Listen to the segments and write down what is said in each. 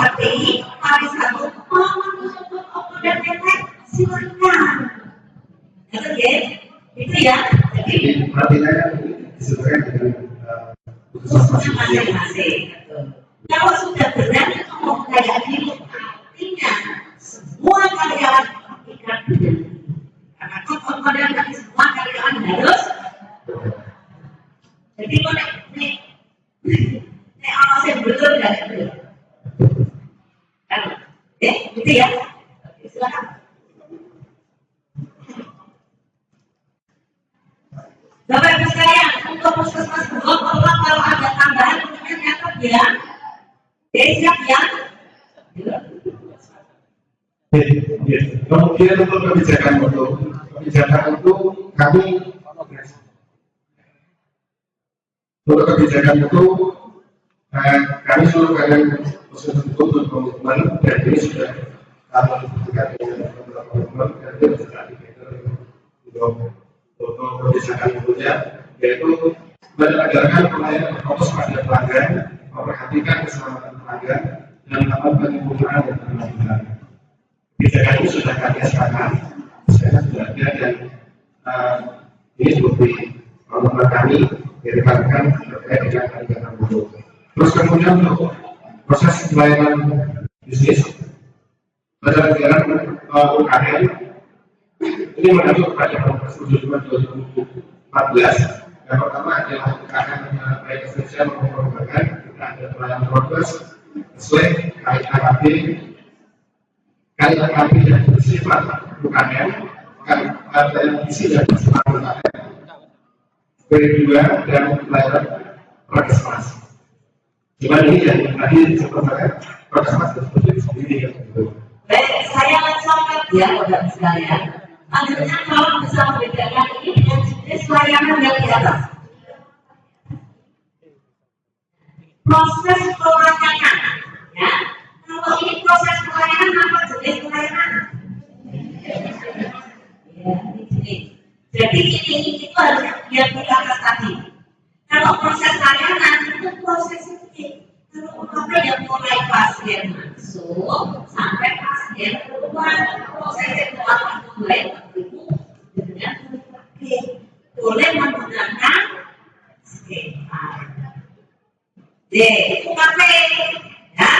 Tapi hari satu mau menuntut opo dan netek silakan. Itu ya. Jadi artinya disesuaikan dengan khususnya masing-masing. Kalau sudah berani ngomong kayak gini, artinya semua karyawan ikat dengan karena kemudian nanti semua karyawan harus. Jadi kalau nek orang yang betul dan betul, gitu ya. Silakan. Bapak Ibu sekalian, untuk puskesmas Grogol, kalau ada tambahan kemudian nyatet ya. Siap ya. Kemudian untuk kebijakan itu kami untuk kebijakan itu kami seluruh kalian khusus untuk komitmen dan ini sudah kami buktikan dengan komitmen dan itu sudah untuk kebijakan tentunya yaitu menegakkan pelayanan fokus pada pelanggan, memperhatikan keselamatan pelanggan dan melakukan penggunaan dan penampilan. Kebijakan ini sudah kami sepakat, saya sudah ada dan ini seperti komitmen kami diribatkan terkait dengan kegiatan buruh. Terus kemudian untuk proses pelayanan bisnis pada kegiatan UKM ini mengacu kepada Perpres 2014. Yang pertama adalah UKM baik esensial maupun perbankan. Kita ada pelayanan progres sesuai KIKP yang bersifat UKM, pelayanan isi dan bersifat UKM. Kedua dan pelayanan Puskesmas. Cuma ini yang tadi sebenarnya Puskesmas seperti sendiri yang betul. Baik, saya langsung ya Bapak sekalian. Selanjutnya kalau bisa membedakan ini dengan jenis layanan yang di atas. Proses pelayanan, ya. Kalau ini proses pelayanan apa jenis pelayanan? Ya, ini. Jadi ini itu harus yang di atas tadi. Kalau proses layanan itu proses ini. Kalau apa yang mulai pasien masuk sampai pasien keluar, proses itu akan mulai dengan boleh menggunakan skema. Itu UKP, ya.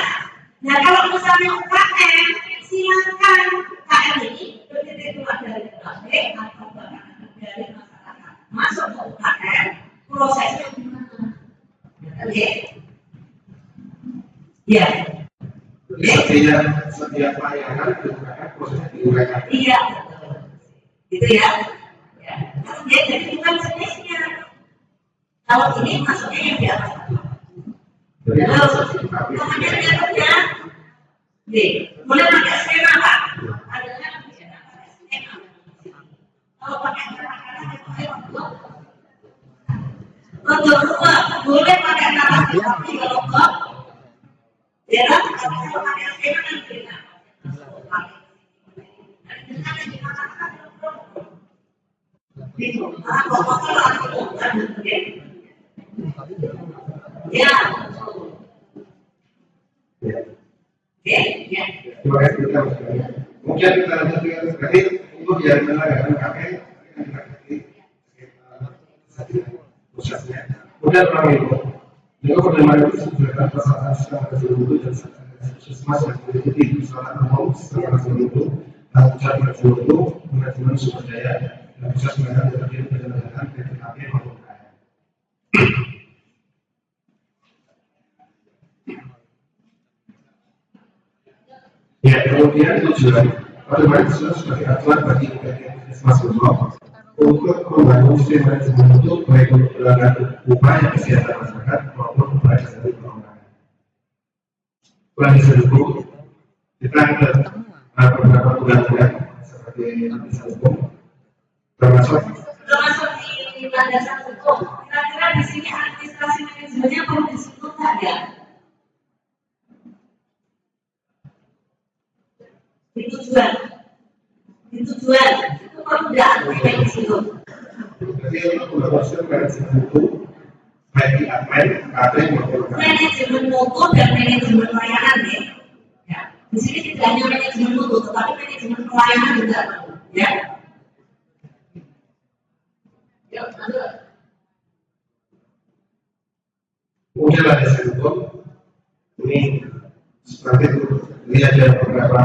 Nah kalau misalnya UKM, silakan UKM ini berdiri keluar dari UKP atau dari masyarakat masuk ke UKM, prosesnya gimana? Ya. Setiap layanan digunakan prosesnya digunakan. Iya, gitu ya. Ya. Dia jadi bukan jenisnya. Kalau ini masuknya yang di atas. Kemudian berikutnya, boleh pakai skema Pak? Adanya pakai skema. Kalau pakai skema, untuk rumah boleh pakai narasi tapi kalau enggak, ya kalau pakai skema kan beda. Ya. Terima kasih. Mungkin kita lanjutkan berarti untuk yang menanyakan KPI prosesnya. Kemudian itu bagaimana disediakan persyaratan secara keseluruhan dan puskesmas yang meliputi persyaratan umum secara keseluruhan, tanggung jawab keseluruhan, manajemen sumber daya dan proses penanganan terdiri penyelenggaraan PPKP maupun KM. Ya, kemudian tujuan bagaimana sebagai acuan bagi puskesmas umum untuk membangun sistem manajemen untuk baik upaya kesehatan masyarakat maupun upaya kesehatan perorangan. Selain itu, kita ada beberapa tugas-tugas seperti landasan hukum, termasuk di landasan hukum. Kira-kira di sini administrasi manajemennya perlu disebut saja. Di tujuan itu perlu diaktifkan di situ. Jadi untuk melakukan manajemen hukum baik di admin, maupun manajemen mutu dan manajemen layanan ya. tidak hanya manajemen mutu, tetapi manajemen pelayanan juga, ya. Yuk, lanjut. Kemudian ada satu ini seperti itu, ini ada beberapa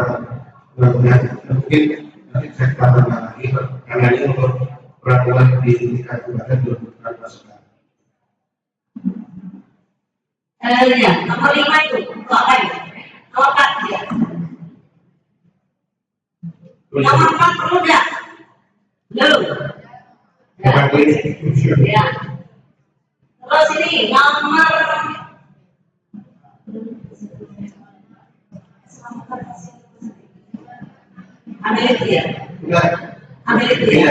bangunan mungkin nanti saya tambahkan lagi karena ini untuk peraturan di tingkat kabupaten belum masukan. Ya, nomor 5 itu, untuk apa ya? Nomor 4 ya. Nomor 4 perlu enggak? Belum. Ya. Terus ini nomor ambil itu ya. Ambil itu ya.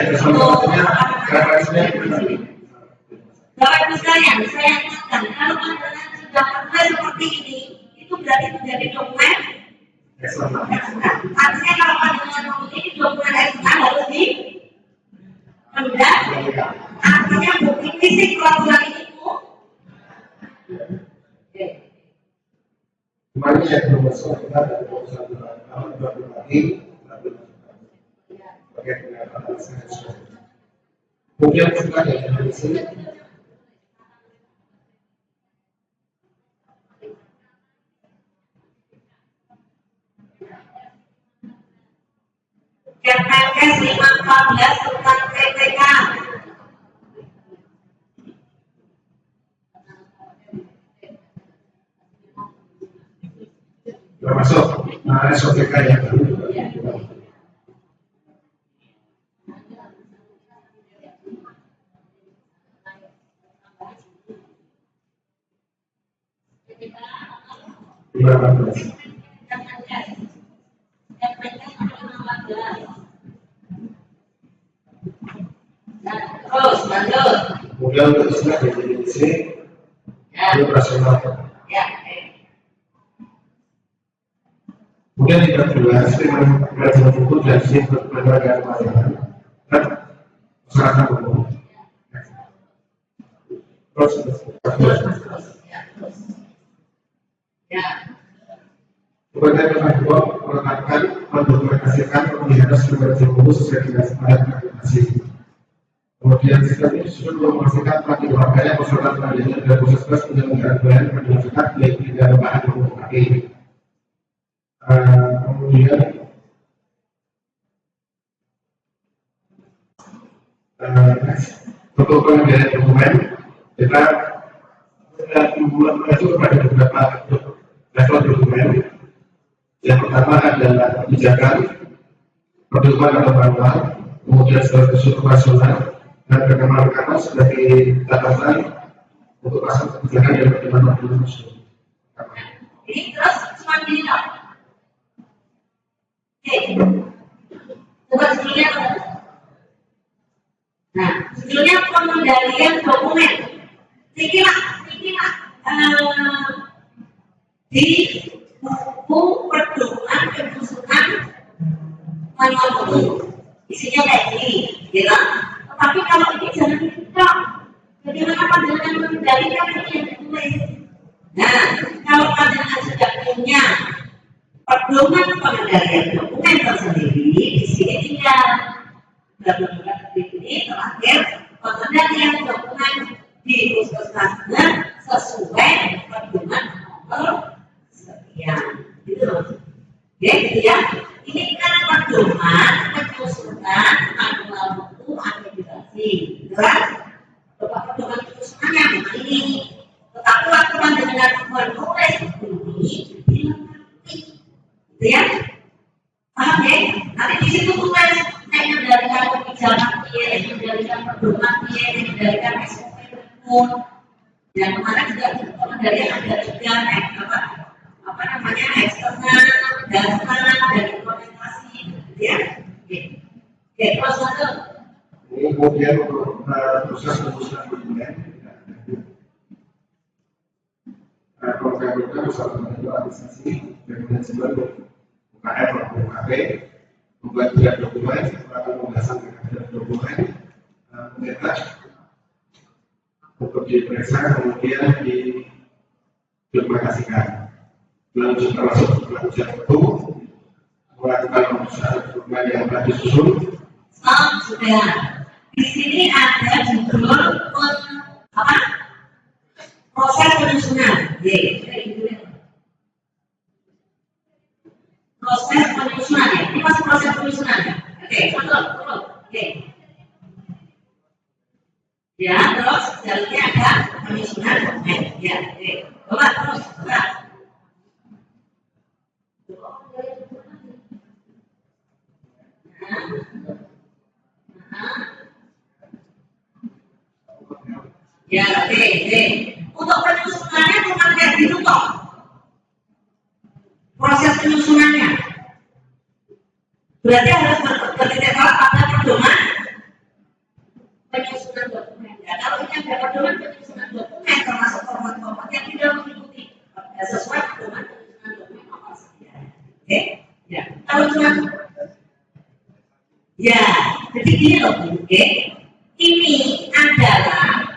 Bapak Ibu sekalian, saya ingatkan kalau pandangan sudah pernah seperti ini, itu berarti menjadi dokumen eksternal. Artinya kalau pandangan ini dokumen eksternal harus di rendah. Artinya bukti fisik peraturan itu. Kemarin saya belum masuk kita ada proposal tahun 20 lagi, pakai pendapat saya. Kemudian juga ada di sini. Permenkes 514 tentang PPK. Termasuk SOPK yang baru. Terus lanjut. Kemudian untuk istilah definisi operasional. Ya. Kemudian yang kedua, sistem manajemen hukum dan sistem penyelenggaraan pelayanan dan masyarakat umum. Terus. Ya. Kemudian yang kedua, menetapkan mendokumentasikan pemeliharaan sistem manajemen hukum sesuai dengan standar akreditasi. Kemudian sistem ini sudah memastikan praktik warganya persoalan pelayanan dan proses penyelenggaraan pelayanan berlanjutan baik di dalam bahan maupun pakai. Kemudian untuk pengambilan dokumen kita mengacu kepada beberapa level dokumen. Yang pertama adalah kebijakan, pedoman atau manual, kemudian status operasional dan rekaman-rekaman sebagai catatan untuk pasal kebijakan yang bagaimana tersebut. Ini terus cuma gini loh. Coba sebelumnya. Nah, sebelumnya pengendalian dokumen. Tikilah di buku pedoman penyusunan manual mutu. Isinya kayak gini, gitu. Tapi kalau ini jangan ditutup. Bagaimana pandangan mengendalikan ini yang ditulis? Nah, kalau pandangan sudah punya pedoman pengendalian dokumen tersendiri, di sini tinggal beberapa titik ini terakhir pengendalian dokumen di puskesmasnya sesuai pedoman nomor sekian. Gitu loh. Oke, gitu ya. Ini kan pedoman penyusunan manual mutu akreditasi, kan? Pedoman penyusunannya memang ini. Tetapi waktu pandangan menulis ini dilengkapi. Gitu ya, paham ya? Nanti di situ tulis mengendalikan kebijakan PIE, mengendalikan pedoman PIE, mengendalikan SOP hukum. Dan kemarin juga pengendalian ada juga apa namanya eksternal, dasar dan implementasi, gitu ya. Oke, terus satu. Ini kemudian untuk proses penyusunan dokumen. Kalau kami bersama dengan administrasi dan manajemen UKM atau UKP membuat draft dokumen, atau pembahasan terhadap dokumen, mencetak untuk diperiksa kemudian didokumentasikan. Lanjut termasuk lanjut itu melakukan pemeriksaan dokumen yang telah disusun. Sudah. Di sini ada judul apa? Proses penyusunan. Proses penyusunan ya. Ini masih proses penyusunan ya. Oke, betul. Oke. Ya, terus selanjutnya ada penyusunan dokumen. Ya, oke. Coba terus, coba. Ya, oke. Untuk penyusunannya bukan kayak gitu toh. Proses penyusunannya berarti harus bertitik tolak pada pedoman penyusunan dokumen. Ya, kalau ini ada pedoman penyusunan dokumen termasuk format-format yang tidak mengikuti sesuai pedoman penyusunan dokumen nomor sekian. Oke? Ya. Kalau cuma ya, jadi gini loh, oke? Ini adalah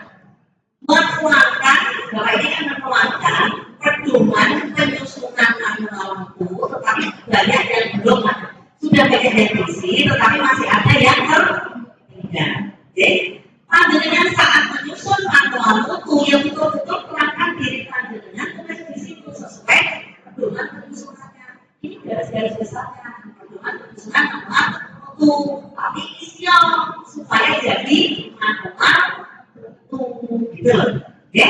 menuangkan, bahwa ini kan menuangkan pedoman penyusunan manualku, tetapi banyak yang belum sudah banyak yang diisi, tetapi masih ada yang tertinggal. Oke? Panjenengan saat menyusun manual mutu yang betul-betul terangkan diri panjenengan tulis di situ sesuai pedoman penyusunannya. Ini garis-garis besarnya pedoman penyusunan manual mutu, tapi isinya supaya jadi manual mutu gitu loh. Oke?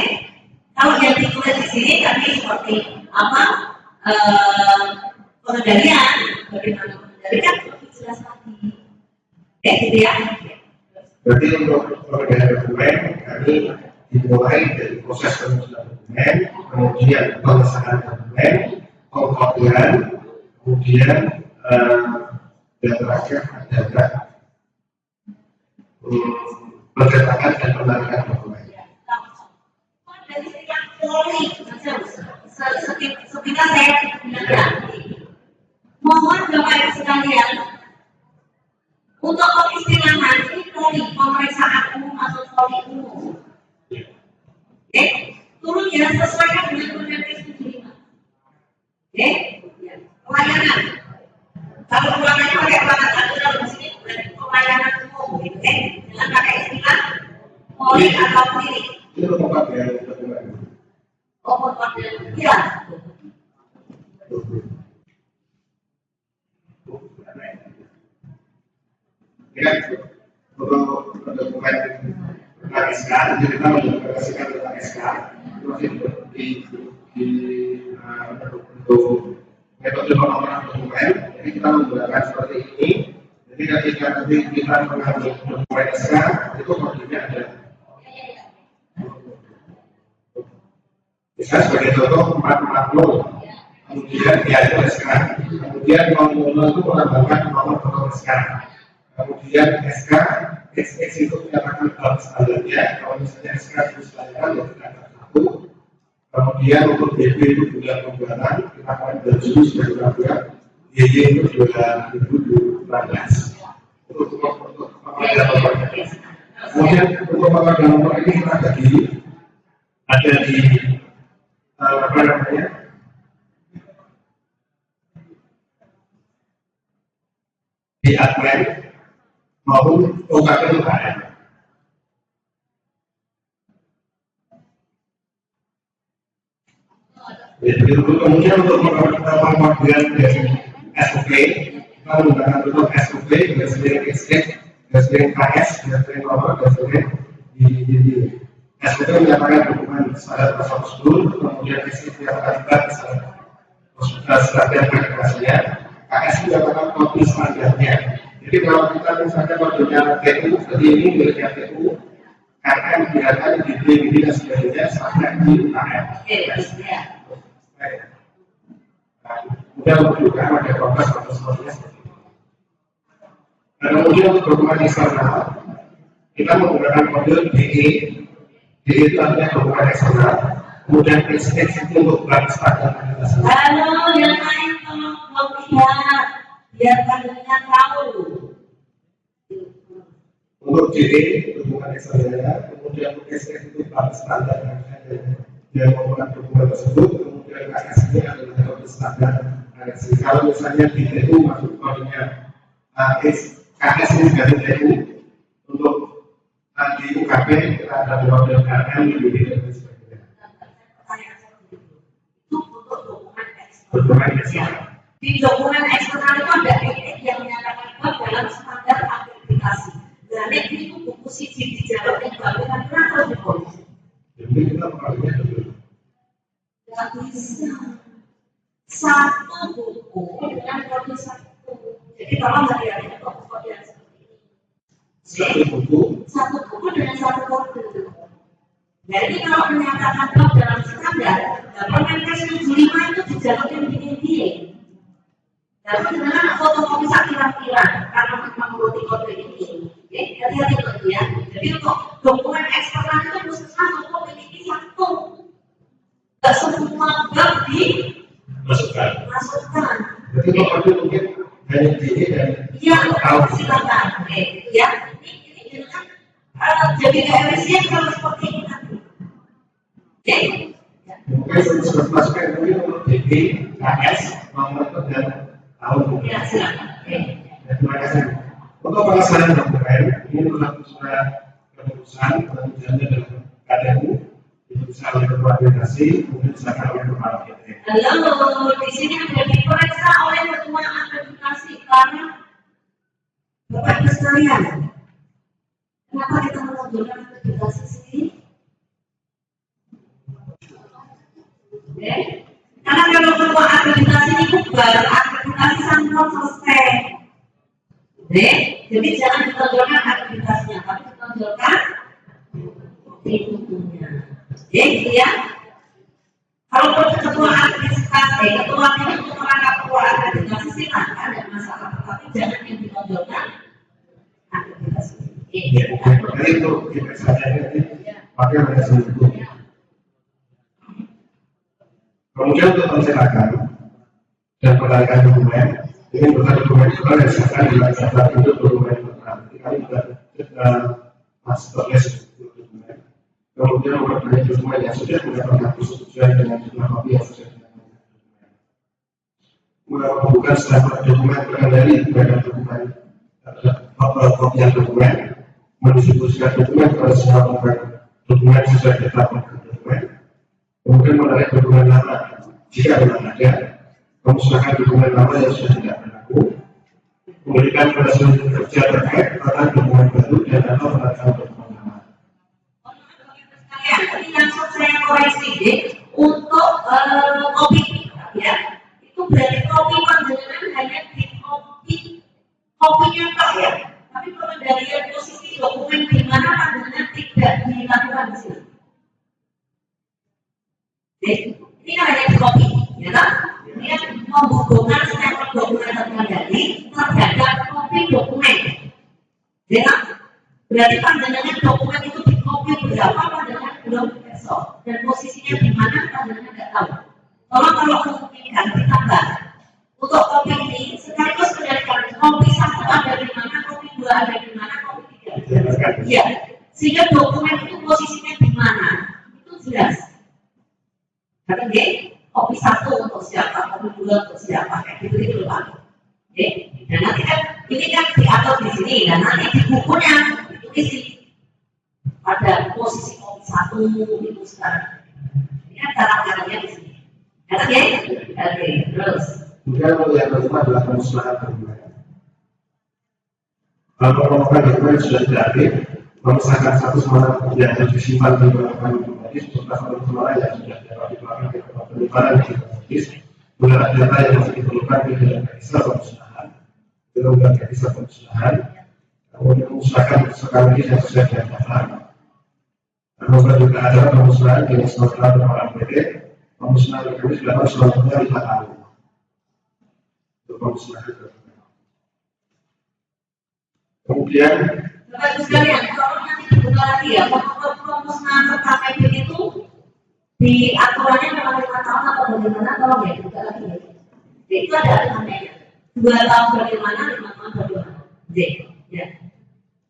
Kalau yang ditulis di sini tadi seperti apa pengendalian, bagaimana mengendalikan lebih jelas lagi. Kayak gitu ya. Berarti untuk pengendalian dokumen kami dimulai dari proses penyusunan dokumen, kemudian pengesahan dokumen, pengkopian, kemudian dan terakhir adalah pencetakan dan penarikan dokumen. Dari setiap poli, sekitar saya bilang, mohon Bapak Ibu sekalian, untuk pengistilahan ini poli, pemeriksaan umum atau poli umum. Oke, turunnya sesuaikan dengan Permenkes 75. Oke, pelayanan. Kalau pelayanan pakai banget aturan di sini berarti pelayanan umum, gitu kan? Jangan pakai istilah poli atau klinik. Itu tempat yang dokumen. Oh, tempat yang iya. Ya, untuk dokumen tentang SK, jadi kita mendokumentasikan tentang SK, masih untuk metode pengolahan dokumen. Jadi kita menggunakan seperti ini. Jadi ketika nanti kita mengambil dokumen SK, itu kodenya ada. Misalnya sebagai contoh 440, kemudian ya itu SK, kemudian 00 itu menambahkan nomor foto SK. Kemudian SK, XX itu menyatakan hal standarnya, kalau misalnya SK itu standar ya kita akan satu. Kemudian untuk BB itu bulan pembuatan, kita akan Juli sudah dilakukan, YY itu 2018. Untuk pengambilan nomornya. Kemudian untuk pengambilan nomor ini kita ada di apa namanya? Di admin maupun UKP UKM. Jadi kemudian untuk pengambilan dari SOP, kita menggunakan bentuk SOP, garis-garing exit, garis-garing KS, garis-garing nomor, garis-garing di SOP menyatakan dokumen standar prosedur, kemudian exit menyatakan standar verifikasinya, KS menyatakan kode standarnya. Jadi kalau kita misalnya kodenya TU, jadi ini miliknya TU, KM biarkan di DBD dan sebagainya standar di UKM. Kemudian untuk juga ada proses atau sebagainya. Dan kemudian untuk dokumen eksternal, kita menggunakan kode DE. DE itu artinya dokumen eksternal. Kemudian XX itu untuk bahan standar. Halo, yang lain tolong lihat, biar kalian tahu. Untuk DE dokumen eksternal, kemudian untuk XX itu bahan standar. Dia menggunakan dokumen tersebut, kemudian KS ini adalah kode standar. versi. Kalau misalnya di TU masuk kodenya KS ini dari TU untuk di UKP kita ada model KM, UD dan sebagainya. Itu untuk dokumen ekspor. Dokumen ekspor. Di dokumen eksternal itu ada titik yang menyatakan bahwa dalam standar akreditasi. Dan itu buku siji dijawab yang bagian kenapa di polisi. Jadi kita pakainya dulu. Tidak bisa. Satu buku dengan kode satu. Jadi kalau hati-hati kode yang seperti ini. Satu buku dengan satu kode. Jadi kalau menyatakan bahwa dalam standar, Permenkes 75 itu dijawabin begini. Lalu dengan fotokopi sakit-sakitan karena mengikuti kode ini, hati-hati itu ya. Jadi untuk dokumen eksternal itu khusus satu kode ini satu. Tidak semua bab masukkan. Jadi kalau kode mungkin hanya ini dan tahu silakan. Ya, ini kan jadi keefisien kalau seperti ini nanti. Mungkin seperti masukkan mungkin untuk DP, KS, nomor dan tahun. Ya, silakan. Terima kasih. Untuk pelaksanaan dokumen ini merupakan surat keputusan penunjukannya dalam KDU diputuskan oleh Ketua Akreditasi kemudian disahkan oleh Kepala PT. Halo, di sini ada diperiksa oleh Ketua Akreditasi karena Bapak Ibu sekalian. Kenapa kita menunjukkan akreditasi sendiri? Karena kalau Ketua Akreditasi itu baru akreditasi sampel selesai. Jadi jangan ditonjolkan akreditasinya, tapi ditonjolkan bukunya. Gitu ya. Kalau ketua akreditasi, ketua ini untuk merangkap ketua akreditasi silakan, ada masalah, tetapi jangan yang ditonjolkan akreditasi. Jadi itu kita saja nanti pakai mereka buku. Kemudian untuk pencetakan dan penarikan dokumen, ini bukan dokumen itu kan disahkan di dalam untuk dokumen pertama. Kami sudah masterless dokumen. Kemudian memperbanyak dokumen yang sudah mendapatkan persetujuan dengan jumlah kopi yang sudah didapatkan dokumen. Menghubungkan setelah dokumen berkendali kepada dokumen kopian dokumen, mendistribusikan dokumen kepada semua dokumen sesuai ditetapkan dokumen. Kemudian menarik dokumen lama jika memang ada, memusnahkan dokumen lama yang sudah tidak berlaku, memberikan kepada seluruh kerja terkait tentang dokumen baru dan atau penandatangan dokumen lama. Ini langsung saya koreksi untuk kopi, ya. Itu berarti kopi panjenengan hanya di kopinya tak ya. Tapi pengendalian posisi dokumen di mana panjenengan tidak dilakukan di sini. Ini kan hanya di kopi, ya kan? Ini menghubungkan stempel dokumen terkendali terhadap kopi dokumen, ya kan? Berarti panjenengan dokumen itu di kopi berapa panjenengan belum besok dan posisinya di mana panjenengan tidak tahu. Tolong kalau memungkinkan ditambah untuk kopi ini sekaligus kendalikan kopi satu ada di mana, kopi dua ada di mana, kopi tiga ada di mana. Ya, sehingga dokumen itu posisinya di mana itu jelas. Karena kopi satu untuk siapa, kopi dua untuk siapa, kayak gitu loh Pak. Dan nanti kan ini kan diatur di sini dan nanti di bukunya isi pada posisi kopi satu itu sekarang. Ini kan cara-caranya di sini. Oke, terus. Kemudian yang kedua adalah pemusnahan dokumen. Kalau pemusnahan dokumen sudah tidak aktif, memusnahkan satu semua yang harus disimpan di belakang otomatis serta satu semua yang sudah dapat di belakang ke tempat penyimpanan di otomatis. Beberapa data yang masih diperlukan di dalam register pemusnahan, dalam register pemusnahan. Kemudian memusnahkan sekali yang sudah didaftar. Kemudian juga ada pemusnahan di nasional dan orang PT. Pemusnahan kami sudah harus selama 5 tahun. Untuk pemusnahan. Kemudian Bapak Ibu sekalian, kalau nanti dibuka lagi ya, pemusnahan pertama itu di aturannya memang 5 tahun atau bagaimana, tolong ya dibuka lagi ya. Itu ada aturannya. 2 tahun bagaimana, 5 tahun bagaimana. Ya.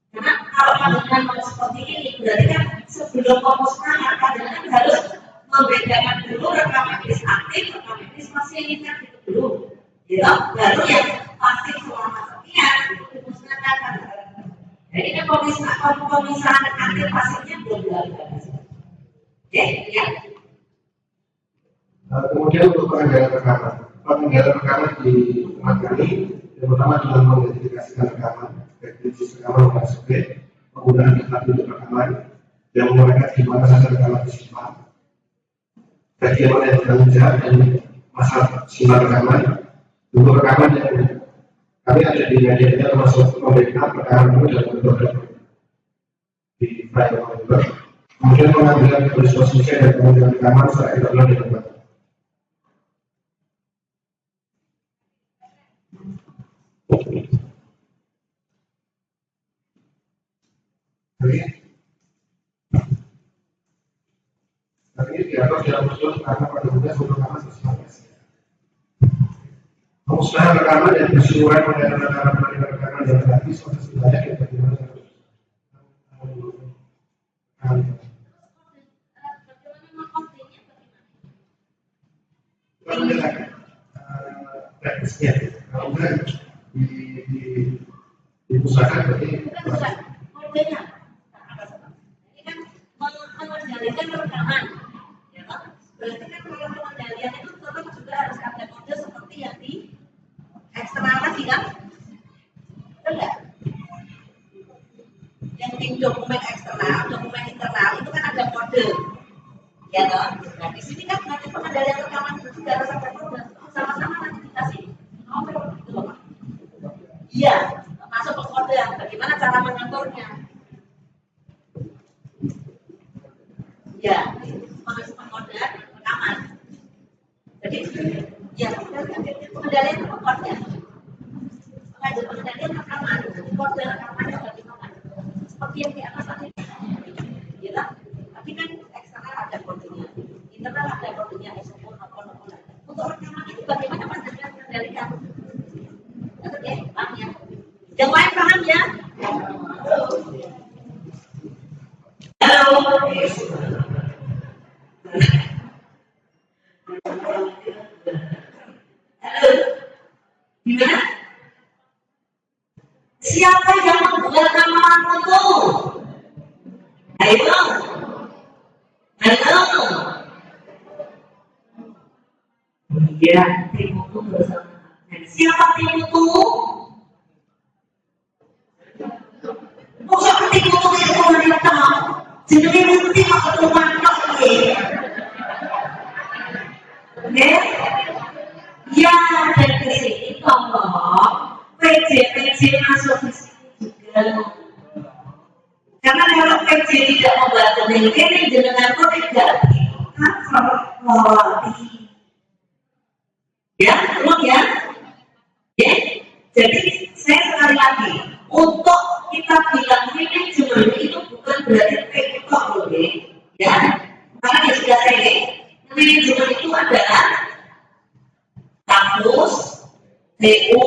Karena kalau pandangan mau seperti ini, berarti kan sebelum pemusnahan, pandangan harus membedakan dulu rekam medis aktif, rekam medis pasien itu dulu. gitu. Baru yang pasti selama sekian itu dimusnahkan. Jadi kan pemisahan aktif pasifnya belum dilakukan. Oke, ya. Kemudian untuk pengendalian rekaman di tempat kami, yang pertama adalah mengidentifikasikan rekaman, baik jenis rekaman maupun subjek, penggunaan data untuk rekaman, yang menggunakan di mana saja rekaman disimpan, bagian mana yang bertanggung jawab dan masa simpan rekaman, untuk rekaman yang kami ada di media termasuk membackup rekaman itu dan bentuk di file komputer, kemudian pengambilan visualisasi dan pengambilan rekaman secara internal di tempat. Tapi ini diatur dalam usul karena pada umumnya suatu rekaman sesuatu. Pemusnahan rekaman dan keseluruhan model rekaman yang gratis atau sebanyak yang bagaimana harus teknisnya, kalau enggak di usaha berarti kodenya. Ini kan mengendalikan rekaman, ya kan? Berarti kan kalau pengendalian itu tetap juga harus ada kode seperti yang di eksternal tadi kan? Betul nggak? Yang di dokumen eksternal, dokumen internal itu kan ada kode, ya kan? Nah di sini kan nanti pengendalian rekaman itu juga harus ada kode, sama-sama nanti dikasih nomor gitu loh Pak. Iya, masuk ke kode. Bagaimana cara mengaturnya? Ya, masuk ke kode rekaman. Jadi, ya pengendalian itu kode. Pengendalian rekaman, kode rekamannya bagaimana? Seperti yang di atas tadi, ya. Tapi kan eksternal ada kodenya, internal ada kodenya, eksternal apa. Untuk rekaman itu bagaimana mengendalikan? Oke, paham ya? Yang lain paham ya? Halo. Halo. Gimana? Siapa yang membuat ramalan itu? Ayo. Halo. Iya, tim itu bersama. Siapa tim itu? Kok tim itu kayak wanita? Jenenge mesti kok ketumantok iki. Oke? Ya, dan di sini tolong PJ masuk di sini juga. Karena kalau PJ tidak membantu ini jenengan kok tidak ya, tolong ya. Ya, jadi saya sekali lagi untuk kita bilang manajemen itu bukan berarti tektok loh ya. Karena yang sudah saya manajemen itu adalah kampus, TU,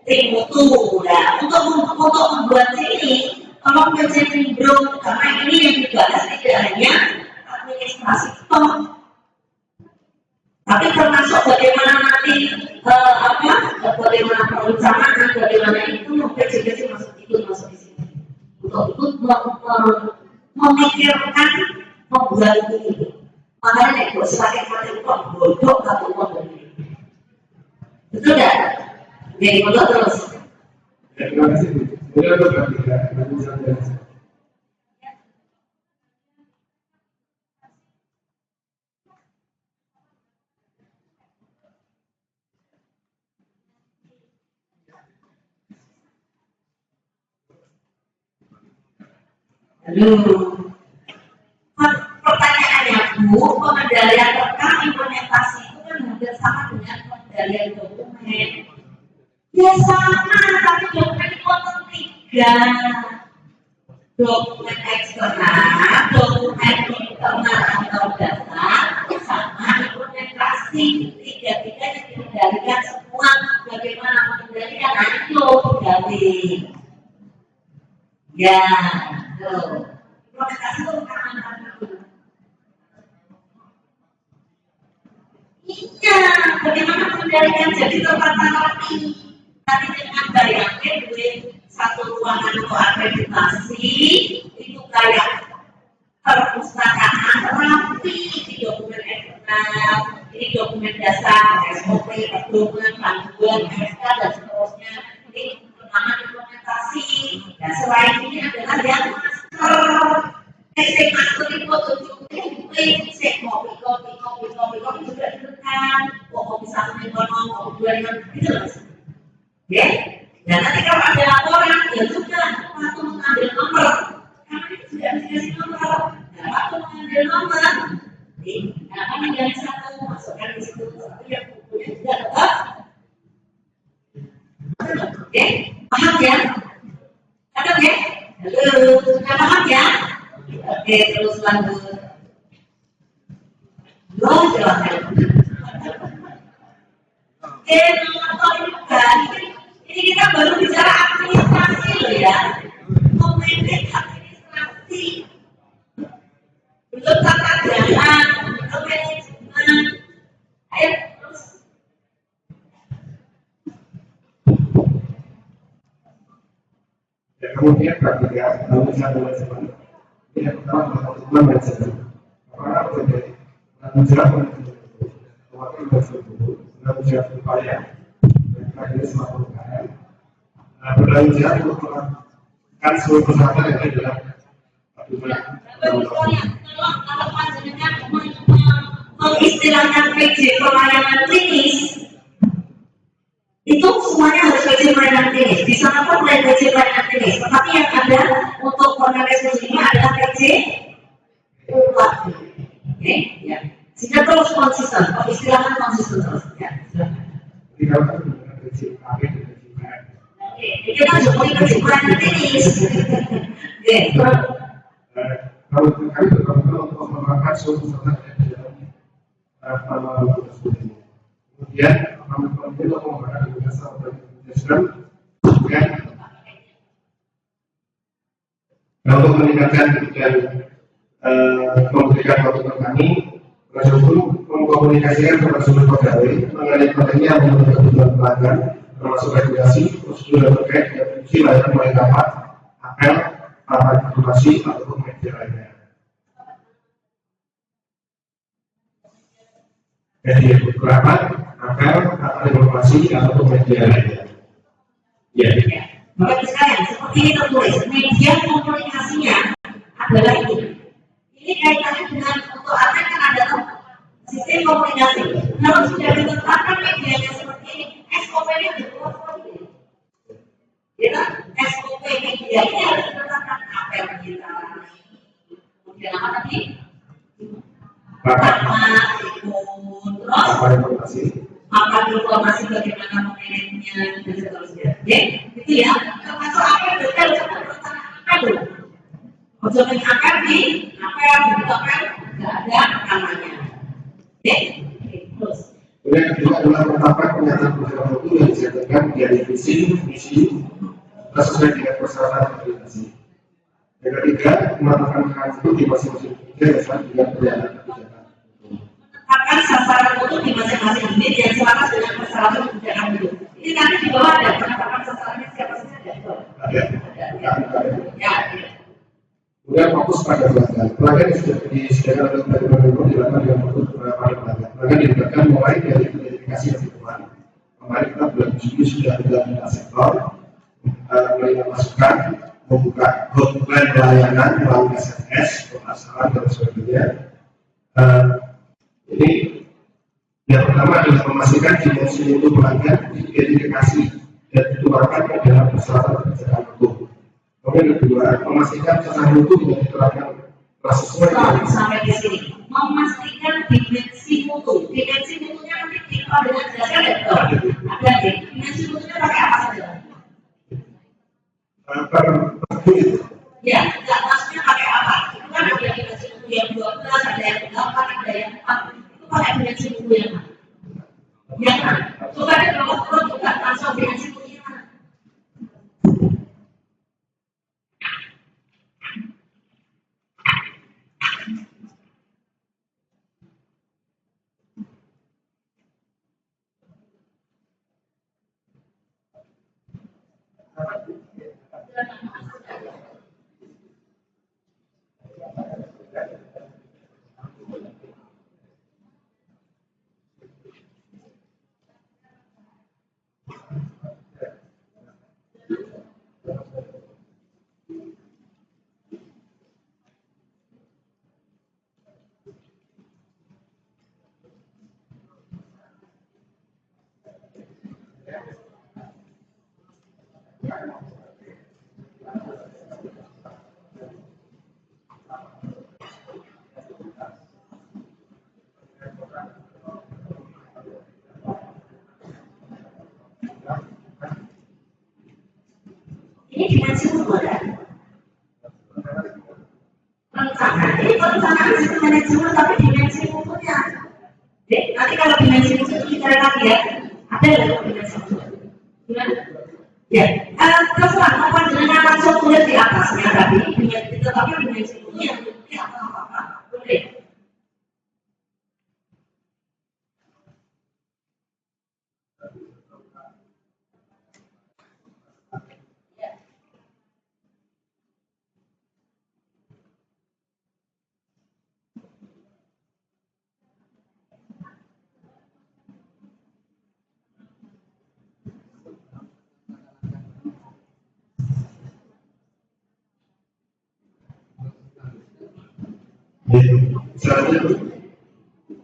tim mutu. Nah, untuk membuat ini, tolong menjadi bro, karena ini yang dibahas tidak hanya administrasi toh, tapi termasuk bagaimana nanti bagaimana perencanaan, bagaimana itu PJJ masuk di sini. Untuk ikut memikirkan membuat ini. Makanya itu sebagai materi kok bodoh atau bodoh. Betul tidak? Jadi bodoh terus. terima kasih Bu. Boleh untuk Pertanyaannya Bu, pengendalian rekam implementasi itu kan hampir sama dengan pengendalian dokumen. Ya sama, tapi dokumen itu ada 3. Dokumen eksternal, dokumen internal atau data, sama implementasi. 3-tiganya dikendalikan semua. Bagaimana mengendalikan? Ayo, gawe. Ya, tuh. Implementasi itu rekaman dulu. Iya, bagaimana mengendalikan jadi tertata rapi? Tadi dengan bayangnya duit satu ruangan untuk akreditasi itu kayak perpustakaan rapi, di dokumen eksternal, ini dokumen dasar, SOP, pedoman, panduan, SK dan seterusnya. Ini pertama implementasi. Dan selain ini adalah yang master. Saya master itu saya kopi juga ditekan, kopi satu ekonom, kopi dua ekonom, itu loh. Ya, dan nanti kalau ada laporan, ya sudah, waktu mengambil nomor, karena itu sudah dikasih nomor, dan waktu mengambil nomor, akan menjadi satu, masukkan di situ, satu yang bukunya juga tetap. Oke, paham ya? Paham ya? Halo, sudah paham ya? Oke, terus lanjut. Loh, silakan. Oke, ini kita baru bicara administrasi loh ya. Memanage administrasi. Belum tata jalan, belum manajemen. Ayo terus. Ya, kemudian ketiga, lalu satu manajemen. Ini yang pertama adalah manajemen. Karena terjadi tanggung jawab manajemen, wakil manajemen, tanggung jawab upaya, dan terakhir semua perubahan. Bertanggung jawab untuk melakukan seluruh persyaratan yang adalah Kalau panjenengan mengistilahkan PJ pelayanan klinis, itu semuanya harus PJ pelayanan klinis. Di sana pun ada PJ pelayanan klinis, tetapi yang ada untuk organisasi ini adalah PJ UPAD. Oke, ya. Sehingga terus konsisten, pengistilahan konsisten terus. Ya, silakan. Oke, jadi kan Jokowi PJ pelayanan klinis. Oke, kalau kami betul-betul untuk menerapkan seluruh persyaratan yang dalam kemudian kami perlu untuk menggunakan dasar organisasi kemudian untuk meningkatkan kemudian memberikan waktu kami langsung mengkomunikasikan kepada seluruh pegawai mengenai pentingnya memenuhi kebutuhan pelanggan termasuk regulasi prosedur terkait dengan fungsi layanan mulai dapat apel rapat informasi ataupun media lainnya. Jadi rapat, apel, rapat informasi ataupun media lainnya. Ya. Bapak sekalian, seperti ini tertulis, media komunikasinya adalah ini. Ini kaitannya dengan untuk apa kan ada sistem komunikasi. Kalau sudah ditetapkan medianya seperti ini, SOP-nya berkeluar seperti ini. Ya, SOP media ini harus ditetapkan apel kita. Kemudian apa tadi? Rapat, terus apa informasi bagaimana memanagenya dan seterusnya. Oke, itu ya. Termasuk apa detail apa dulu. Ujungnya akar di apa yang dibutuhkan tidak ada namanya. Oke, terus. Kemudian kedua adalah menetapkan pernyataan program itu yang disediakan dari visi, misi, sesuai dengan persyaratan akreditasi. Yang ketiga, menetapkan hal itu di masing-masing unit sesuai dengan pernyataan kebijakan. Akan sasaran untuk di masing-masing unit yang selaras dengan persyaratan kebijakan itu. Ini nanti di bawah ada penetapan sasarannya siapa saja ada. Ya. Kemudian fokus pada pelanggan. Pelanggan yang sudah disediakan oleh pelanggan dilakukan dengan fokus pada pelanggan. Pelanggan dilibatkan mulai dari identifikasi yang dilakukan. Kemarin kita bulan Juli sudah ada lintas sektor, mulai memasukkan, membuka hotline pelayanan melalui SMS, pemasaran dan sebagainya. Ini yang pertama adalah memastikan dimensi mutu pelanggan diidentifikasi dan ditularkan ke dalam persyaratan kebijakan hukum. Kemudian kedua, memastikan sasaran mutu yang diterapkan sesuai dengan sampai di sini. Memastikan dimensi mutu. Dimensi mutunya nanti kita dengan jelasnya ada di dimensi mutunya pakai apa saja? Ya, tidak maksudnya pakai apa? Itu kan ada dimensi mutu yang 12, ada yang 8, ada yang 4. Itu pakai dimensi mutu yang mana? Yang mana? Coba deh kalau perlu juga langsung dimensi mutu yang mana? Ini dimensi umur ya. Perencanaan, ini perencanaan sistem manajemen tapi dimensi umurnya. Nanti kalau dimensi itu kita lagi ya, ada nggak dimensi umur? Gimana? Ya, terserah mau panjenengan langsung tulis di atasnya tadi, tapi dimensi umur yang bentuknya apa-apa, boleh.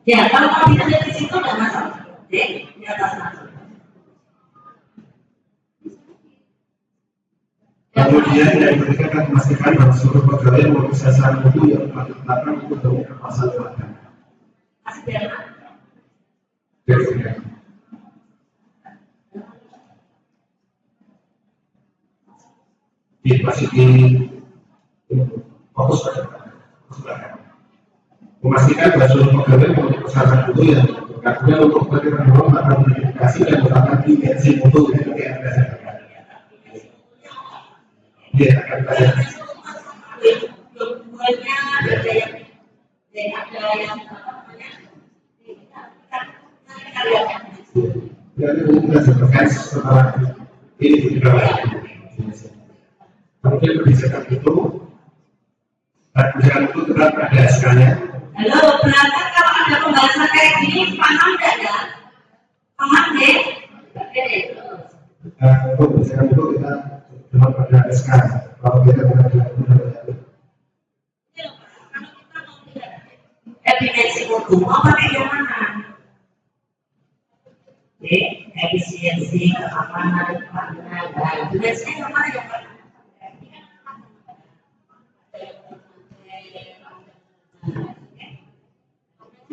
Ya, kalau mau tidak dari situ tidak masalah. Di atas langsung. Kemudian yang ketiga akan memastikan bahwa seluruh pegawai maupun sasaran mutu yang telah ditetapkan untuk berhubung ke pasal pelanggan. Masih biar masih di fokus pada memastikan bahwa seluruh pegawai maupun sasaran mutu yang berkeadilan untuk bagaimana norm akan mengidentifikasi dan melakukan dimensi mutu yang ada. Dia akan ada. Dan kita sebutkan setelah ini diperoleh. Kemudian kebijakan itu, kebijakan itu tetap ada SK-nya. Halo, berarti kalau ada pembahasan kayak gini, paham nggak ya? Paham deh? Oke. Kebijakan itu kita tetap ada SK. Kalau kita tidak ada efisiensi mutu, mau pakai yang mana? Efisiensi, keamanan, keamanan, dan efisiensi yang mana yang mana?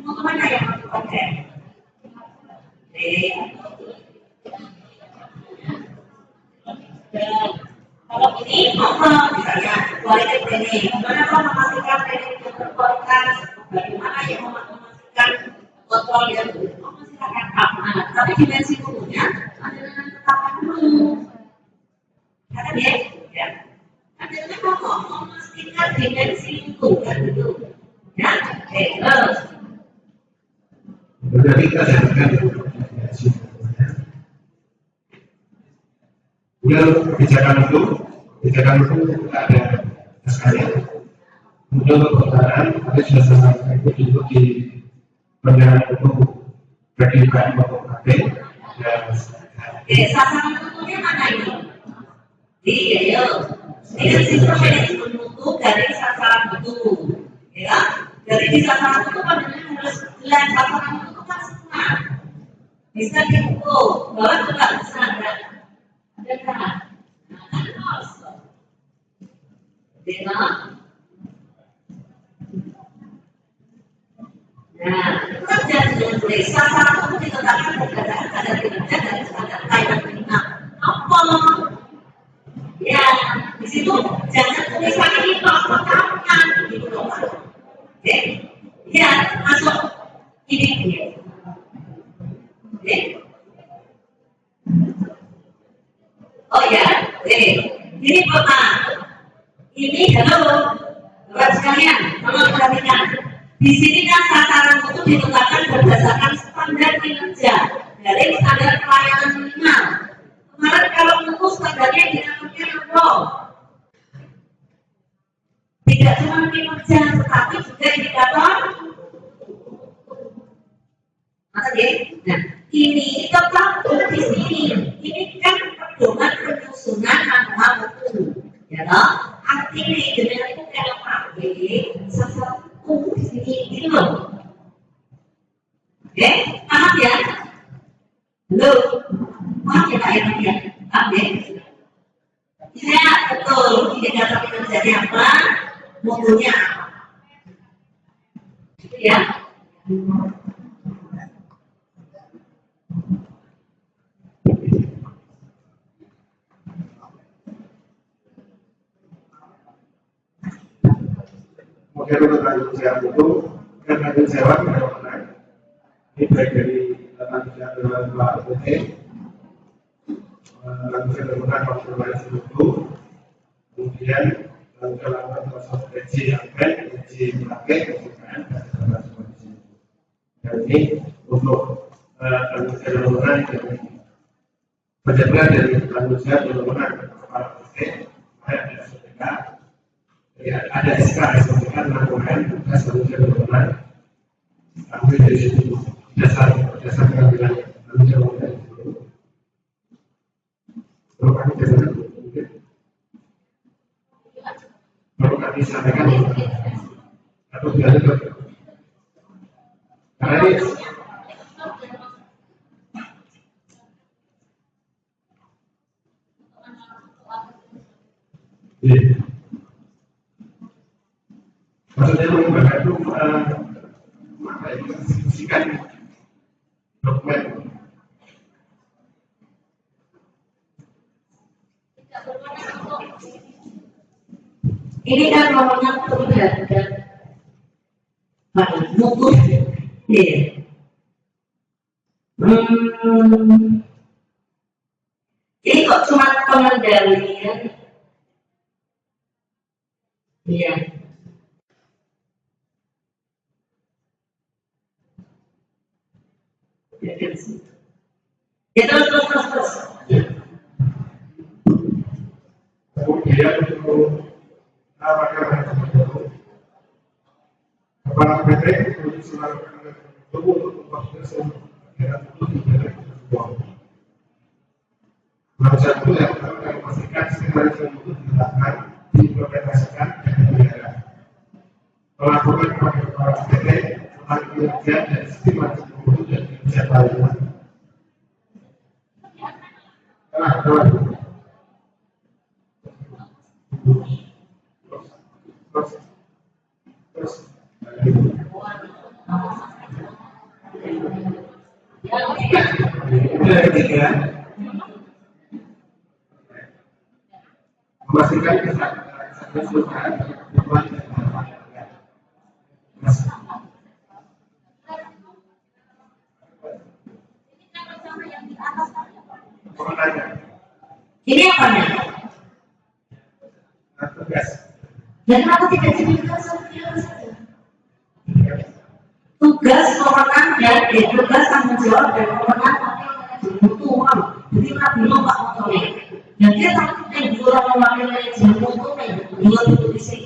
Mau kemana yang mau dipakai? Kalau ini misalnya kualitas ini, bagaimana memastikan ini berkualitas, bagaimana yang memastikan kontrol yang memastikan keamanan. Tapi dimensi umumnya adalah tetapkan dulu. Kata dia, ya, adalah mau memastikan dimensi itu kan gitu, ya, terus. Berarti kita sebutkan dimensi. Kemudian kebijakan itu ada SK-nya. Kemudian untuk perjalanan, tadi sudah saya sampaikan itu di pendanaan untuk bagi UKM maupun KP. Sasaran tentunya mana ini? Iya, ini sistem manajemen mutu dari sasaran mutu, ya. Jadi di sasaran mutu kan harus jelas sasaran mutu itu kan semua. Bisa diukur, bahwa juga bisa ada. Nah, kerja dengan baik, sasaran itu ditetapkan berdasarkan kadar kinerja dari standar layanan minimal. Apa? Ya, di situ jangan tulisan ini pelakon-pelakon gitu loh, Pak. Oke? Ya, masuk ini dia. Oke? Oh ya, ini Bapak. Ini halo, Bapak sekalian, tolong perhatikan. Di sini kan sasaran itu ditetapkan berdasarkan standar kinerja dari standar pelayanan minimal. Kemarin kalau mutu standarnya dinamiknya apa? pedoman penyusunan manual mutu. Ya toh, artinya dengan itu kalau pakai sasaran mutu di sini gitu loh. Oke, paham ya? Belum? Paham ya Pak ya? Paham ya? Saya betul indikator itu jadi apa? Mutunya apa? Gitu ya. Mungkin untuk tanggung jawab itu kan tanggung jawab bagaimana? Ini baik dari tanggung jawab dengan Pak Putih, tanggung jawab dengan konservasi itu, kemudian tanggung jawab termasuk gaji yang baik, gaji pakai, kemudian dan sebagainya. Dan ini untuk tanggung jawab dengan bagaimana dari tanggung jawab dengan Pak Putih, saya tidak sesuai. Ya, ada SK melakukan tugas manusia berkenan, tapi dari situ dasar pengambilan manusia berkenan itu. Kalau kami tidak mungkin, kalau kami sampaikan atau tidak ada, karena ini. Maksudnya menggunakan itu mendistribusikan dokumen. Ini kan ngomongnya terhadap mutu. Iya. Ini kok cuma pengendalian? Iya. Ya terus. Kemudian untuk apakah PT untuk melakukan untuk proses yang tidak Masa itu yang akan memastikan skenario itu dilakukan, diimplementasikan dan dijaga. Melakukan kepada kepala PT tentang kinerja dan estimasi mutu dan kinerja lainnya. Yang ketiga, memastikan kesehatan perusahaan berkebutuhan dan berkelanjutan. Ini apa nih? Tugas. Dan aku tidak cerita saja. Tugas pemenang dan tugas tanggung jawab dan pemenang mutu. Jadi nggak belum Pak Motornya. Dan dia takut yang kurang memakai manajemen mutu dua itu bisa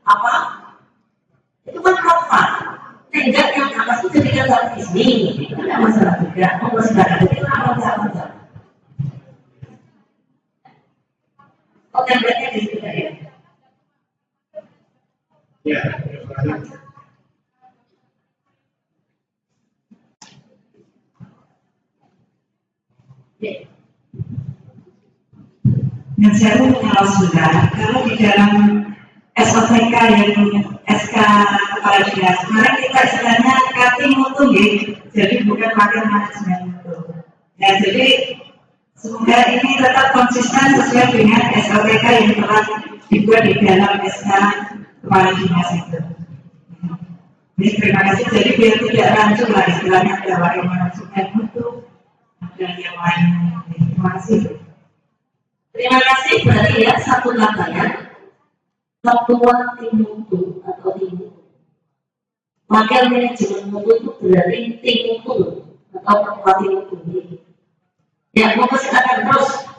apa? Itu kan profil. Tinggal yang atas itu jadi kan di sini. Itu tidak masalah juga. Mau masih ada kita apa? Oh, template-nya di situ ya. Ya, Dan saya pun kalau sudah, kalau di dalam SOTK yang SK kepala dinas, kemarin kita istilahnya cutting mutu ya, jadi bukan pakai manajemen mutu. Nah, jadi semoga ini tetap konsisten sesuai dengan SOTK yang telah dibuat di dalam SK kepala dinas itu. Jadi terima kasih. Jadi biar tidak rancu lah istilahnya ada pakai manajemen mutu, ada yang lain. Terima kasih. Terima kasih berarti ya satu katanya ketua tim mutu atau tim mutu. Wakil manajemen mutu itu berarti tim mutu atau ketua tim mutu. Ya, mau silakan terus.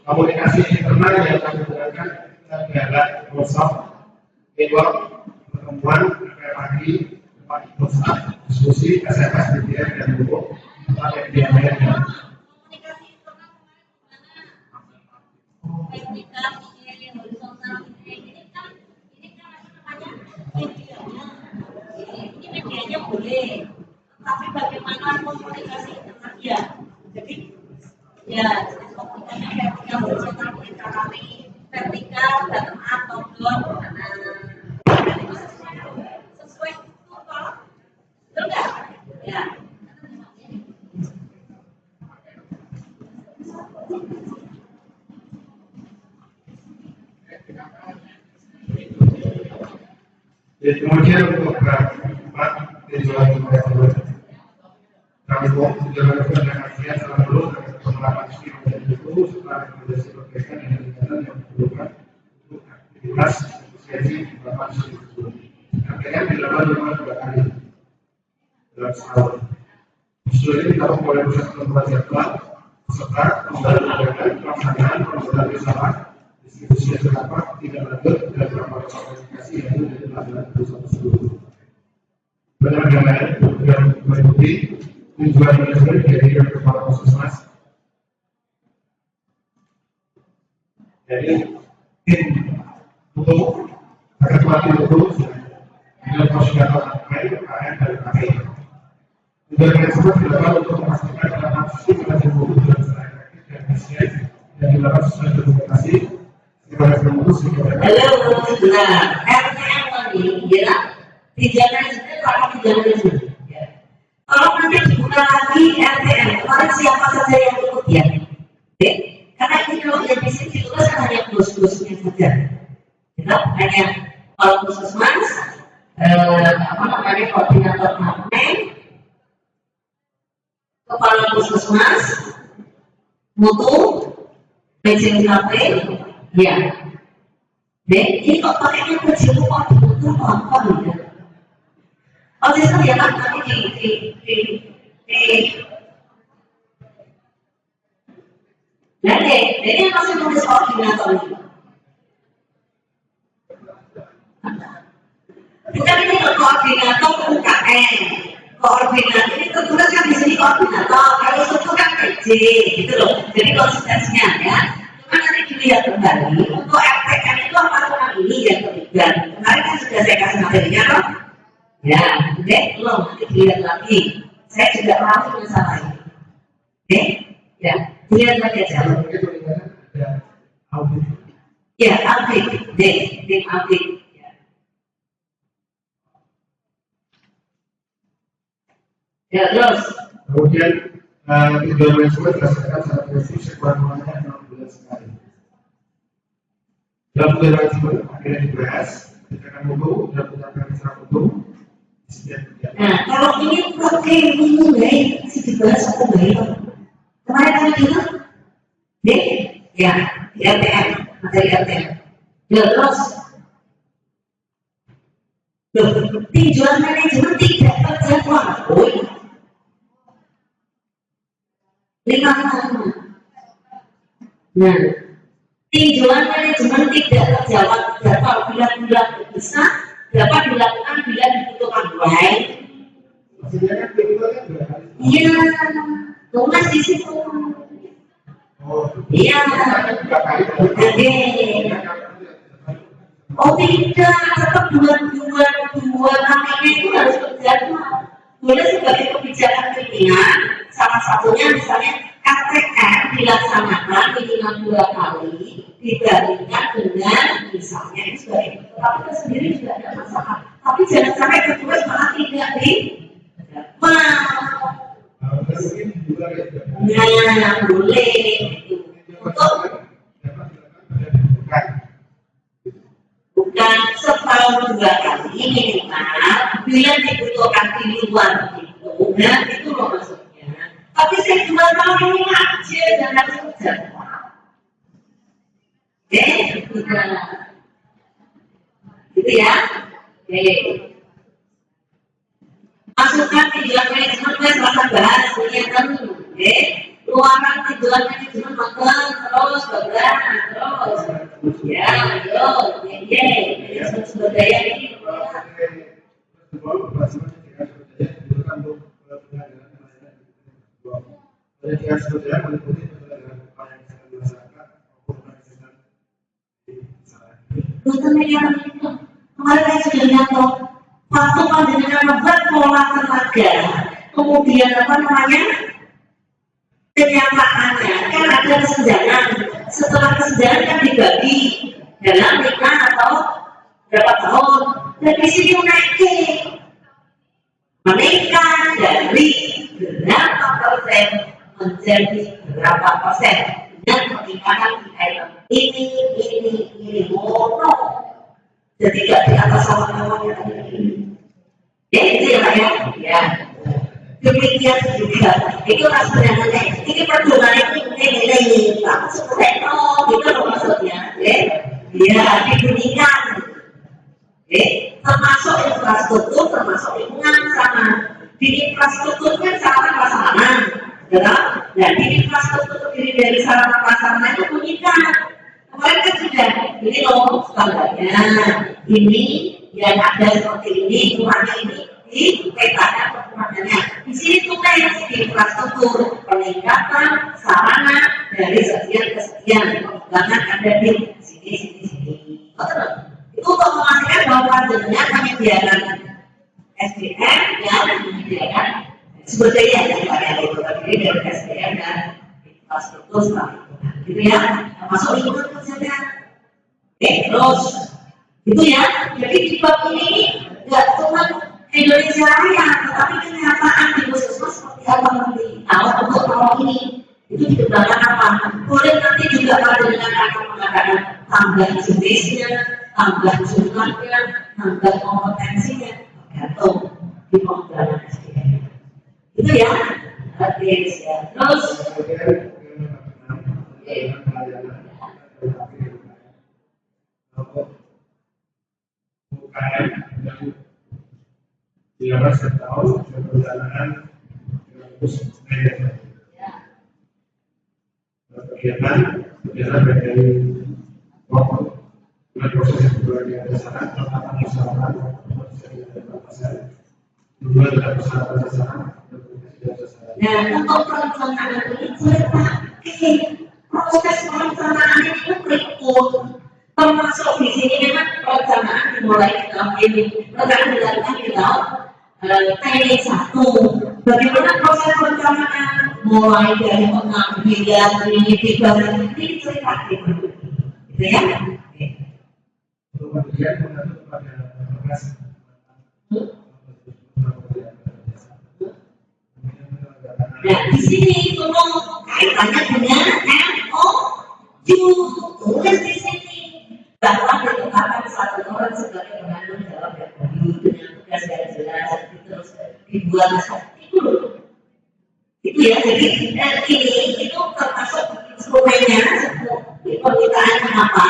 Komunikasi internal yang kami gunakan adalah workshop, network, pertemuan, pagi, tempat WhatsApp, diskusi, SMS, BBM, dan buku, media lainnya. Ini medianya boleh, tapi bagaimana komunikasi internalnya? Jadi ya vertikal horizontal kita kami vertikal dan outdoor sesuai itu kalau enggak ya. Jadi kemudian untuk keempat tujuan kami mau tujuan dengan kajian salah dulu penerapan skill dan itu setelah rekomendasi berkaitan dengan kegiatan yang diperlukan untuk aktivitas sesi penerapan skill. Akhirnya dilakukan 2 kali dalam setahun. Sesuai ini kita mulai pusat pengembangan jadwal serta pembagian pelaksanaan pembuatan usaha distribusi yang terdapat tidak lanjut dan beberapa komunikasi yang dari pelajaran perusahaan tersebut. Benar-benar yang mengikuti tujuan manajemen dari kepala puskesmas. Jadi tim untuk ketua tim itu dengan koordinator API, KM dan KPI. Tujuan manajemen dilakukan untuk memastikan dalam sistem manajemen buku dalam secara efektif dan efisien dan dilakukan sesuai dokumentasi. Halo, nah, RTM tadi, ya, tijangan itu kalau tijangan itu, ya. Kalau nanti dibuka lagi RTM, kemarin siapa saja yang ikut ya? Oke, karena ini kalau yang di sini itu kan hanya bos-bosnya saja, ya, hanya kalau puskesmas, koordinator APM, kepala puskesmas, mutu, PJKP. Ya, dan ini kok pakainya kecil kok butuh apa gitu? Oh, saya lihat tadi nah deh, ini masih nulis koordinator ini. Bukan ini koordinator UKM, koordinator ini tertulis kan di sini koordinator, kalau itu kan PJ, gitu loh. Jadi konsistensinya ya. Nanti dilihat kembali untuk RTM itu apa cuma ini yang ketiga. Kemarin kan sudah saya kasih materinya loh. Ya, oke, belum nanti dilihat lagi. Saya juga tahu masalah ini. Oke, ya, dilihat lagi aja. Ya, audit, tim audit. Ya, terus. Kemudian tujuan manajemen berdasarkan secara prinsip sekurang-kurangnya 6 bulan sekali. Dalam tujuan manajemen akhirnya dibahas, ditekan mutu dan menyampaikan secara mutu. Nah, kalau ini pakai ini baik, masih dibahas apa baik? Kemarin kan itu, deh, ya, di RTM, materi RTM. Ya, terus, tujuan manajemen tidak terjadwal. Lima. Nah, tinjauan manajemen tidak terjawab jadwal bulan-bulan bisa dapat dilakukan bila dibutuhkan baik. Iya, tugas di situ. Iya, oke. Oh tidak, tetap dua kalinya itu harus terjadwal. Boleh sebagai kebijakan pimpinan, salah satunya misalnya KTM dilaksanakan minimal 2 kali dibandingkan dengan misalnya ini sebagai tapi kita sendiri juga ada masalah. Tapi jangan sampai tertulis malah tidak di nah boleh untuk bukan setahun 2 kali minimal bila dibutuhkan di luar itu, nah itu loh maksudnya. Tapi saya cuma tahu ini aja jangan terjadwal. Oke, gitu ya. Oke. Masukkan video manajemen saya akan bahas ini kan, oke. luaran tujuan makan terus bergerak terus ya ayo ya sumber daya ini bukan yang itu kemarin sudah nyatakan waktu panjenengan membuat pola tenaga kemudian apa namanya kenyataannya kan ada kesenjangan setelah kesenjangan kan dibagi dalam nikah atau berapa tahun dan di sini menikah dari berapa persen menjadi berapa persen dengan pernikahan ini mono jadi tidak di atas sama-sama ini ya itu ya ya demikian juga itu sebenarnya ini perjuangan ini seperti itu loh maksudnya ya dibunyikan termasuk infrastruktur termasuk lingkungan sama di infrastruktur kan sarana prasarana dan di infrastruktur terdiri dari sarana prasarana itu bunyikan kemarin kan sudah ini loh standarnya ini yang ada seperti ini kurangnya ini dipetakan kekurangannya. Di sini tunai di infrastruktur peningkatan sarana dari sekian ke sekian pengembangan ada di sini. Betul? Itu untuk memastikan bahwa panjenengan menyediakan SDM yang menyediakan sumber daya yang itu terdiri dari SDM dan infrastruktur seperti gitu ya. Termasuk lingkungan kesehatan. Terus itu ya. Jadi di bab ini nggak cuma Indonesia Raya, tetapi kenyataan di puskesmas seperti apa nanti. Nah, untuk tahun ini itu dikembangkan apa? Boleh nanti juga panjenengan akan mengatakan tambah jenisnya, tambah jumlahnya, tambah kompetensinya, tergantung di pengembangan SDM. Itu ya, oke ya. Terus, dia merasa tahu perjalanan kegiatan dari waktu dengan proses yang berdasarkan penerapan usaha tujuan dan usaha nah untuk perencanaan ini proses perencanaan itu berikut termasuk di sini memang perencanaan dimulai di tahun ini perencanaan dilakukan di tahun teknik 1 bagaimana proses perencanaan mulai dari pengambilan penyelidikan ini diceritakan gitu ya kemudian mengatur pada tugas nah di sini tolong kaitannya dengan MOU tulis di sini bahwa ditetapkan satu orang sebagai pengandung dalam MOU dengan tugas yang jelas terus dibuat itu ya jadi ini itu termasuk instrumennya permintaan apa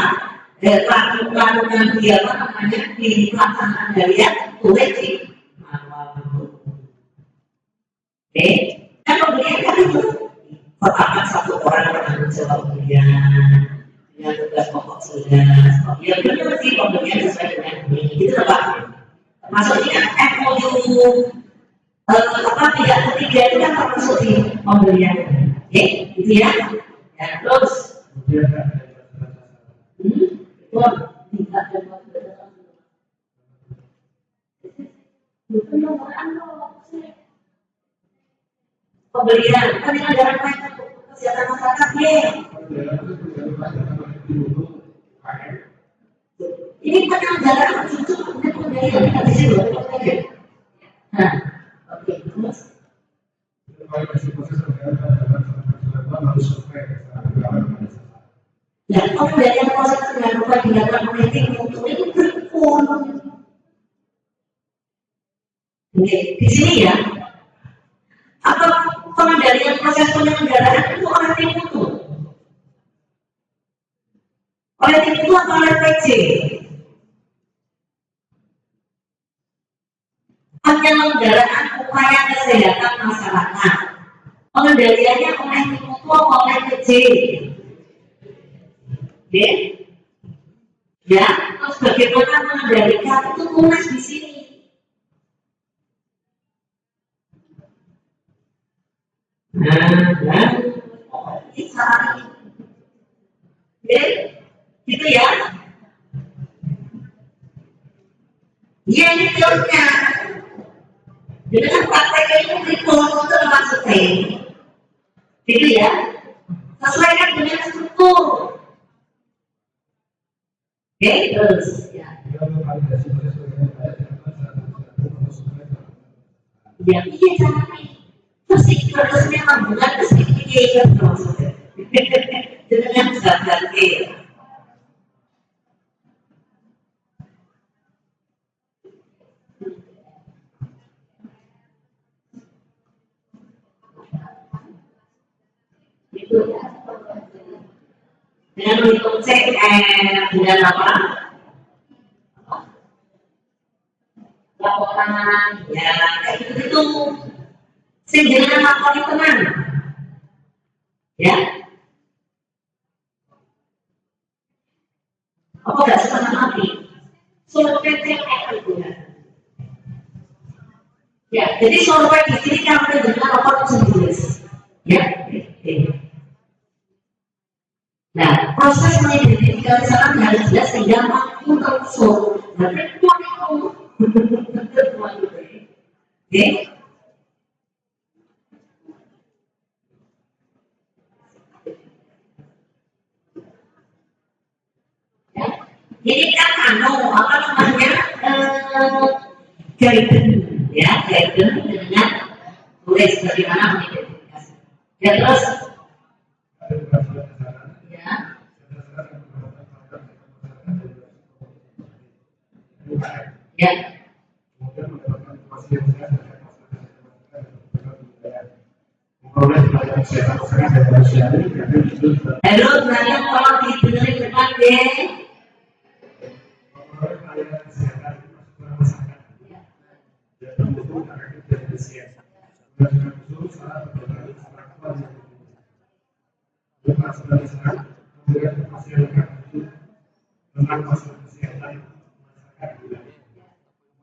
lakukan dia apa namanya di pelaksanaan dari tulis di manual kan kemudian kan itu tetapkan satu orang bertanggung jawab kemudian dengan tugas pokok jelas ya benar sih pemberian sesuai dengan ini gitu loh Pak termasuk ini kan MOU apa pihak ketiga itu kan termasuk di pemberian gitu ya ya terus itu tidak ada bukan nomor pembelian kan ini anggaran kesehatan masyarakat ya ini penyelenggaraan cukup untuk pembelian kita di sini nah oke terus ya pembelian proses dengan rupa dilakukan oleh tim untuk itu berkurang di sini ya atau pengendalian proses penyelenggaraan itu oleh tim itu atau oleh PJ penyelenggaraan upaya kesehatan masyarakat Pengendaliannya oleh tim mutu oleh TJ. Oke? Ya, terus bagaimana mengendalikan itu tulis di sini. Nah, ini caranya. Oke, gitu ya. Iya, ini teorinya. Jadi kan prakteknya itu kurikulum itu maksudnya. Gitu ya. Sesuaikan dengan struktur. Oke, terus ya. Ya, iya caranya. Terus memang bukan specification maksudnya. Dengan zat-zat itu dengan menghitung CR dengan apa? Laporan, ya kayak gitu. Sehingga dengan laporan tenang, ya. Apa nggak setengah mati? Survei CR itu ya. Ya, jadi survei di sini kan dengan laporan sendiri, ya. Nah, proses mengidentifikasi harus jelas sehingga mampu terukur. Berarti itu oke? Ya. Ini kan apa namanya guidance, ya guidance dengan tulis bagaimana mengidentifikasi. Ya terus, ya. Ya. Halo, saya kalau didengerin depan deh. Tentang masalah kesehatan masyarakat,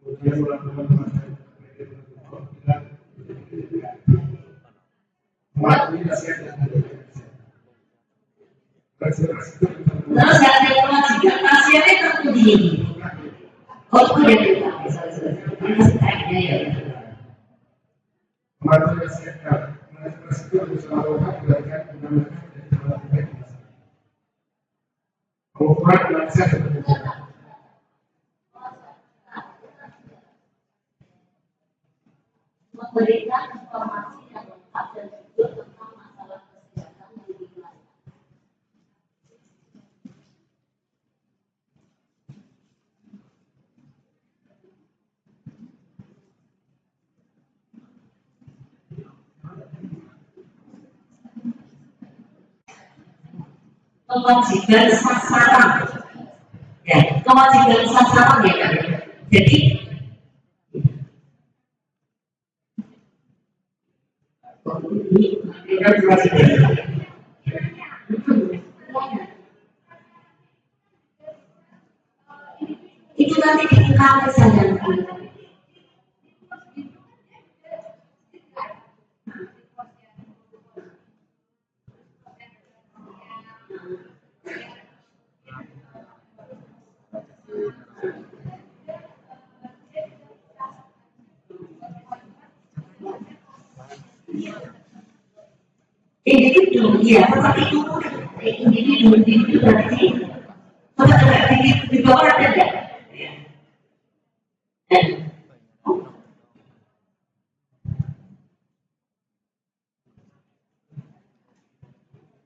kemudian melakukan terus ada kewajiban pasiennya tentu diri. Oh, sudah kita masih tanya ya. Memberikan informasi yang lengkap dan jujur tentang masalah kesehatan yang dimiliki. Kewajiban sasaran, ya kewajiban sasaran ya kan. Jadi itu nanti diungkapkan saja. Individu, ya, tetap itu individu berarti tetap ada di bawah ada enggak?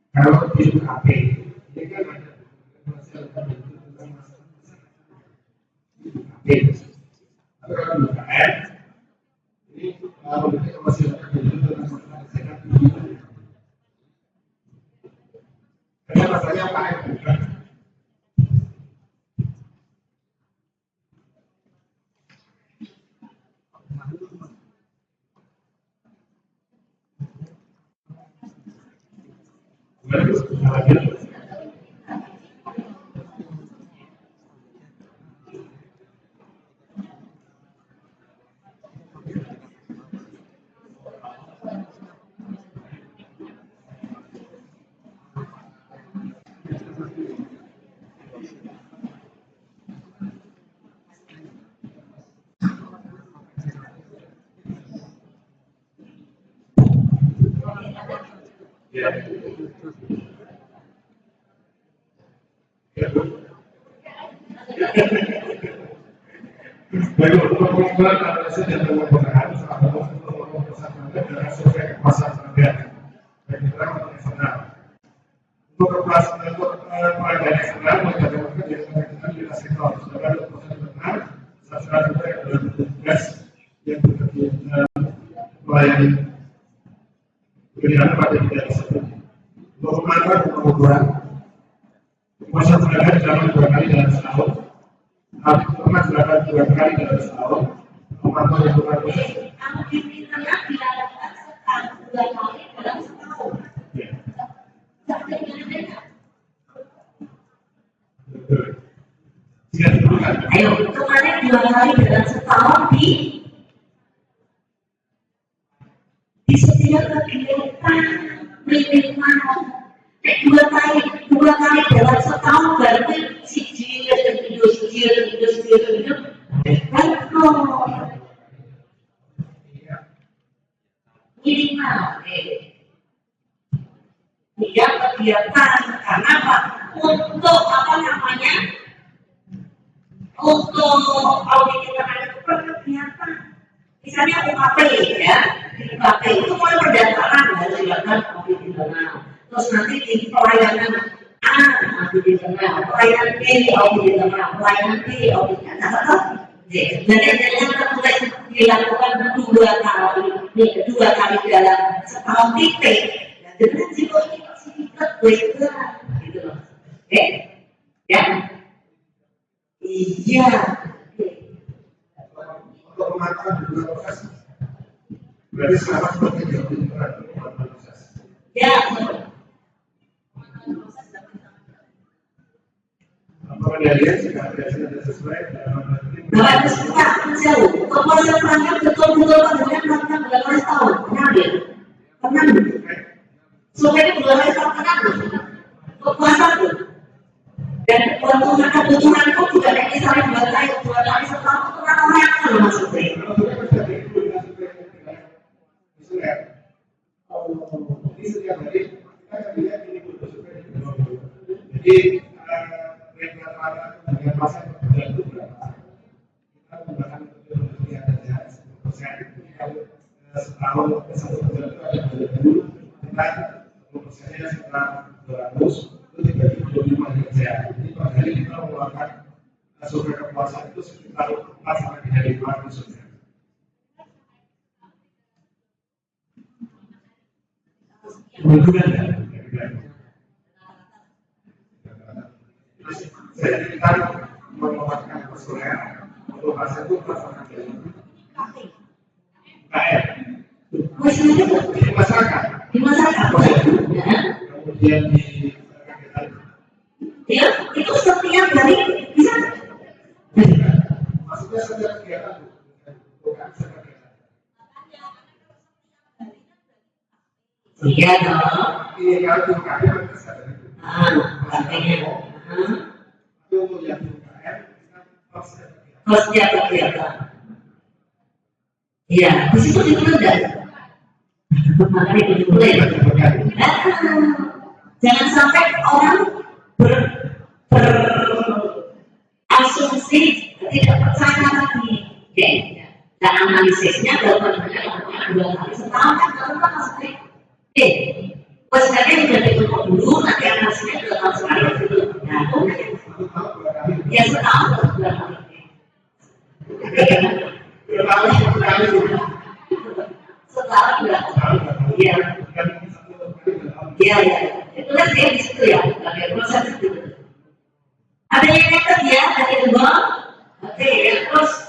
Kalau di UKP, ini kan ada kalau di UKM, ini memberikan masyarakat tentang masalah kesehatan. Karena masalahnya apa ya? Ya. Ya, Bu. Baik, untuk pengumpulan analisis dan pengumpulan salah satu perusahaan dengan survei kepuasan tenaga baik internal maupun eksternal. Untuk kepuasan untuk pelayanan eksternal mencapai yang di sektor sedangkan untuk proses internal sasaran survei adalah tugas yang bekerja melayani pilihan pada bidang tersebut. Untuk pemantauan dan pengukuran kepuasan tenaga dilakukan 2 kali dalam setahun. Hal itu pernah dilakukan 2 kali dalam setahun. Memantau yang berlaku. Audit internal dilakukan sekali 2 kali dalam setahun. Jika diperlukan. Ayo, hitungannya 2 kali dalam setahun di setiap kegiatan minimal. 2 kali dalam setahun berarti siji hidup. Minimal. Dia kegiatan karena apa? Untuk apa namanya? Untuk audit internal itu kegiatan. Misalnya UKP ya, di UKP itu mulai pendaftaran harus dilakukan audit internal. Terus nanti di pelayanan A audit internal, pelayanan B audit internal, pelayanan B audit internal. Dan yang tertulis dilakukan 2 kali dalam setahun titik. Dengan jika ini sertifikat beda, gitu loh. Oke, ya? Iya. Untuk memantau juga proses. Berarti selama seperti itu proses. Ya. Pengendalian jika tidak sesuai dalam Bapak itu suka jauh. Kepuasan pelanggan betul-betul dengan melakukan 12 tahun. Pernah? Supaya 12 tahun pernah. Kepuasan itu. Dan kebutuhan pun juga ada misalnya buat saya 2 kali setahun itu kan orang yang kalau maksudnya. Jadi setiap hari kita akan lihat ini jadi dengan masa berjalan itu berapa? Kita menggunakan metode yang ada 10%. Kalau setahun 1 bulan itu ada 20, kita 10%-nya sekitar 200, itu dibagi 25 hari kerja. Jadi per hari kita mengeluarkan survei kepuasan itu sekitar 4 sampai 3 hari survei. Kemudian saya kita mengeluarkan personel untuk hasil itu pelaksanaan dari KM di masyarakat. Kemudian di Ya, itu setiap hari bisa. maksudnya setiap kegiatan bukan setiap kegiatan. Iya dong. Ini kalau di KM itu sadar. Artinya. Untuk yang di KM kita Setiap kegiatan. Iya, di situ ditulis. Makanya ditulis. Jangan sampai orang berasumsi tidak percaya lagi. Oke. Dan analisisnya dilakukan 2 kali setahun kan kalau maksudnya. Oke. Sebenarnya sudah ditutup dulu, nanti analisisnya 2 tahun sekali gitu. Nah, ya setahun atau 2 kali. Setahun berapa? Iya. Iya. Itu kan dia di situ ya, pakai proses itu. Ada yang nekat ya, ada yang bang. Oke, ya terus.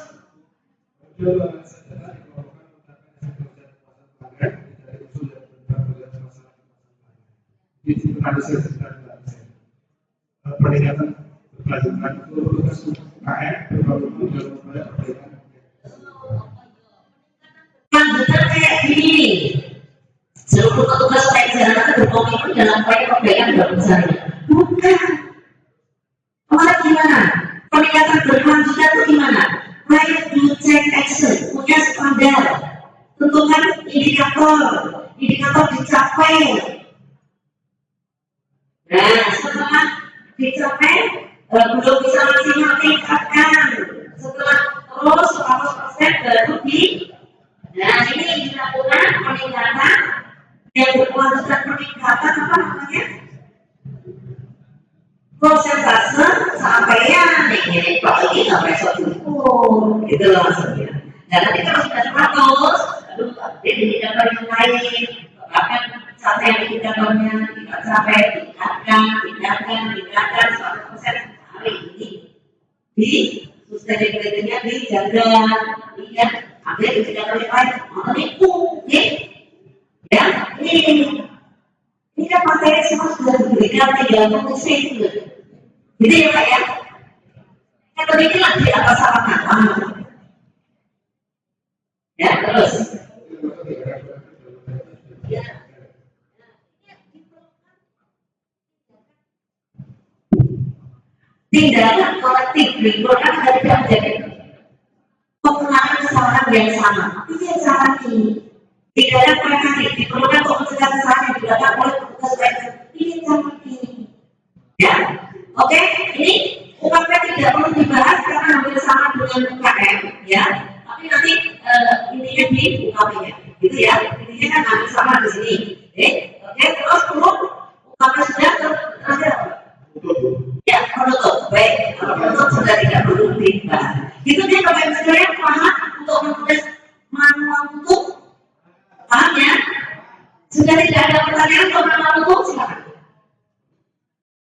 Peningkatan berkelanjutan tugas KM berbangun dalam upaya perbaikan. Lanjutan kayak gini. Seluruh petugas pelayanan berkomitmen dalam upaya perbaikan berbesarnya. Bukan. Kemarin gimana? Peningkatan berkelanjutan itu gimana? Right to check action, punya standar, tentukan indikator dicapai, Nah, setelah dicapai belum bisa maksimal tingkatkan. Setelah terus 100% baru di. Nah, ini dilakukan peningkatan yang berkelanjutan peningkatan apa namanya? Prosentase capaian ini kalau ini nggak bisa diukur, gitu loh maksudnya. Dan nanti kalau sudah 100, lalu dia indikator yang lain, bahkan sampai yang indikatornya tidak sampai tingkatkan 100% hari ini di sustainability-nya dijaga, ya, ambil indikator yang lain, itu, ya, ini kan materi semua sudah diberikan 30 sen, gitu ya Pak ya. Kata ini lagi apa salah kata? Ya terus. Ya. Tindakan kolektif diperlukan dari menjadi pengulangan kesalahan yang sama. Itu yang salah ini. Tindakan preventif diperlukan untuk mencegah kesalahan yang dilakukan oleh petugas preventif. Ini yang salah ini. Ya, oke. Ini UKP tidak perlu dibahas karena hampir sama dengan UKM, ya. Tapi nanti intinya di UKP-nya, gitu ya. Intinya kan hampir sama di sini. Oke. Terus perlu UKP sudah terakhir. Ya, penutup. Baik, kalau penutup sudah tidak perlu dibahas.